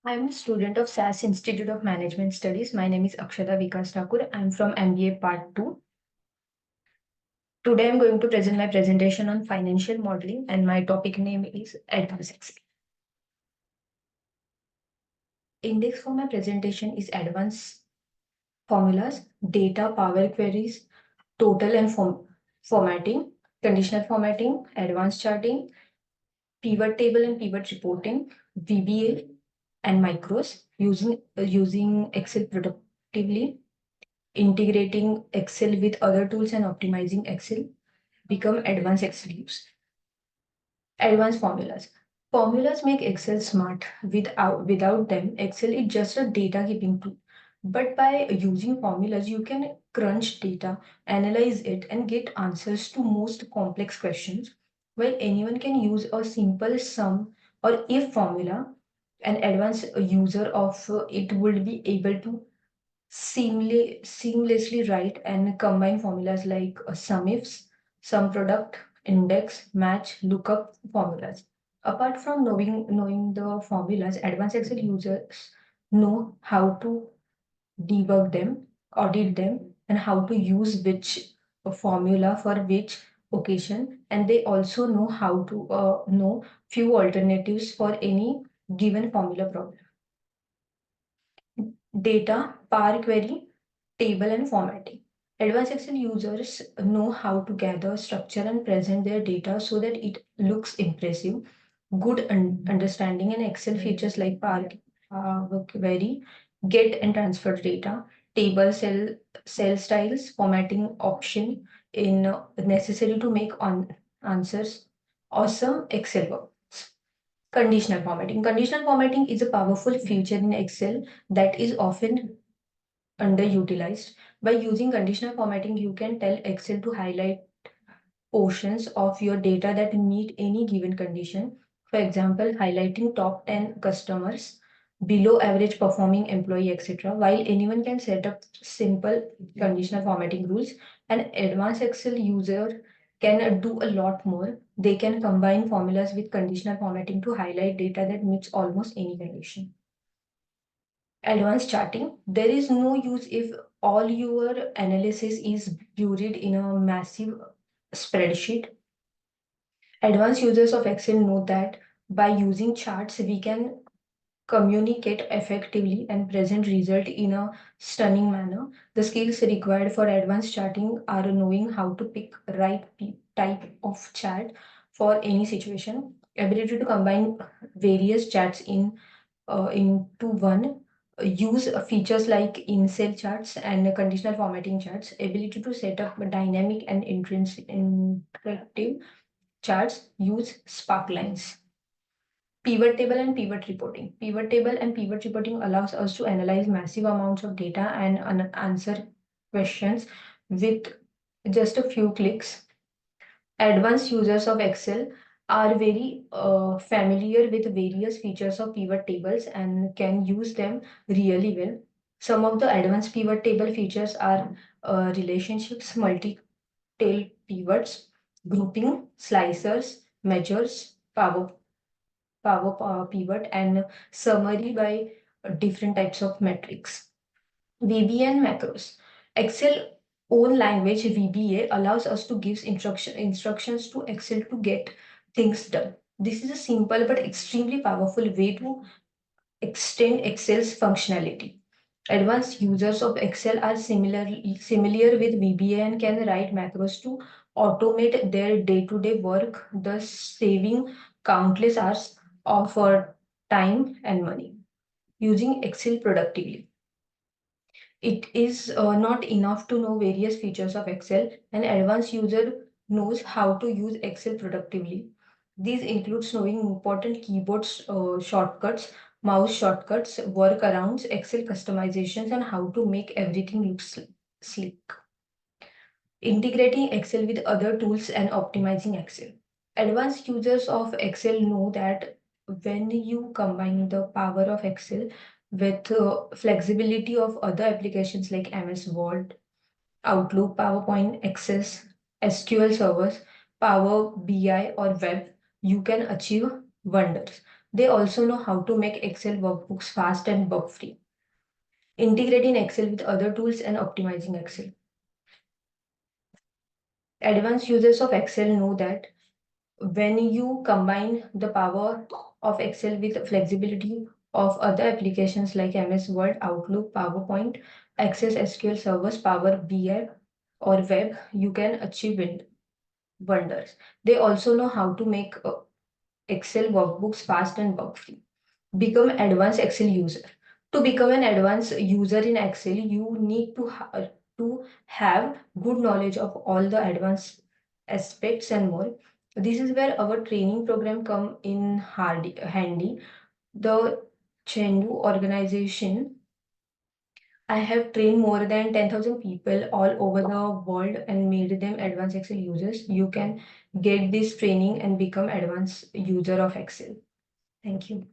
I'm a student of SAS Institute of Management Studies. My name is Akshata Vikas Thakur. I'm from MBA Part 2. Today I'm going to present my presentation on financial modeling and my topic name is Advanced Excel. Index for my presentation is advanced formulas, data, power queries, total and formatting, conditional formatting, advanced charting, pivot table and pivot reporting, VBA and macros using Excel productively, integrating Excel with other tools and optimizing Excel, become advanced Excel use. Advanced formulas. Formulas make Excel smart. Without them, Excel is just a data keeping tool. But by using formulas, you can crunch data, analyze it, and get answers to most complex questions. While anyone can use a simple sum or if formula, an advanced user of it would be able to seamlessly write and combine formulas like sum ifs, sum product, index, match, lookup formulas. Apart from knowing the formulas, advanced Excel users know how to debug them, audit them, and how to use which formula for which occasion. And they also know how to know few alternatives for any given formula problem. Data, Power Query, table and formatting. Advanced Excel users know how to gather, structure, and present their data so that it looks impressive. Good understanding and Excel features like Power Query, get and transfer data, table, cell styles, formatting option in necessary to make on answers. Awesome Excel work. Conditional formatting. Conditional formatting is a powerful feature in Excel that is often underutilized. By using conditional formatting, you can tell Excel to highlight portions of your data that meet any given condition. For example, highlighting top 10 customers, below average performing employee, etc. While anyone can set up simple conditional formatting rules, an advanced Excel user can do a lot more. They can combine formulas with conditional formatting to highlight data that meets almost any condition. Advanced charting. There is no use if all your analysis is buried in a massive spreadsheet. Advanced users of Excel know that by using charts, we can communicate effectively and present result in a stunning manner. The skills required for advanced charting are knowing how to pick right type of chart for any situation, ability to combine various charts into one, use features like in-cell charts and conditional formatting charts, ability to set up dynamic and interactive charts, use spark lines. Pivot table and pivot reporting. Pivot table and pivot reporting allows us to analyze massive amounts of data and answer questions with just a few clicks. Advanced users of Excel are very familiar with various features of pivot tables and can use them really well. Some of the advanced pivot table features are relationships, multi-tail pivots, grouping, slicers, measures, power pivot, and summary by different types of metrics. VBA and macros. Excel own language VBA allows us to give instructions to Excel to get things done. This is a simple but extremely powerful way to extend Excel's functionality. Advanced users of Excel are familiar with VBA and can write macros to automate their day-to-day work, thus saving countless hours of time and money. Using Excel productively. It is not enough to know various features of Excel. An advanced user knows how to use Excel productively. These includes knowing important keyboards shortcuts, mouse shortcuts, workarounds, Excel customizations, and how to make everything look sleek. Integrating Excel with other tools and optimizing Excel. Advanced users of Excel know that when you combine the power of Excel with flexibility of other applications like MS Word, Outlook, PowerPoint, Access, SQL servers, Power BI, or web, you can achieve wonders. They also know how to make Excel workbooks fast and bug-free, integrating Excel with other tools and optimizing Excel. Advanced users of Excel know that when you combine the power of Excel with flexibility of other applications like MS Word, Outlook, PowerPoint, Access SQL servers, Power BI, or web, you can achieve wonders. They also know how to make Excel workbooks fast and bug-free. Become advanced Excel user. To become an advanced user in Excel, you need to have good knowledge of all the advanced aspects and more. This is where our training program come in handy. The Chendu organization, I have trained more than 10,000 people all over the world and made them advanced Excel users. You can get this training and become advanced user of Excel. Thank you.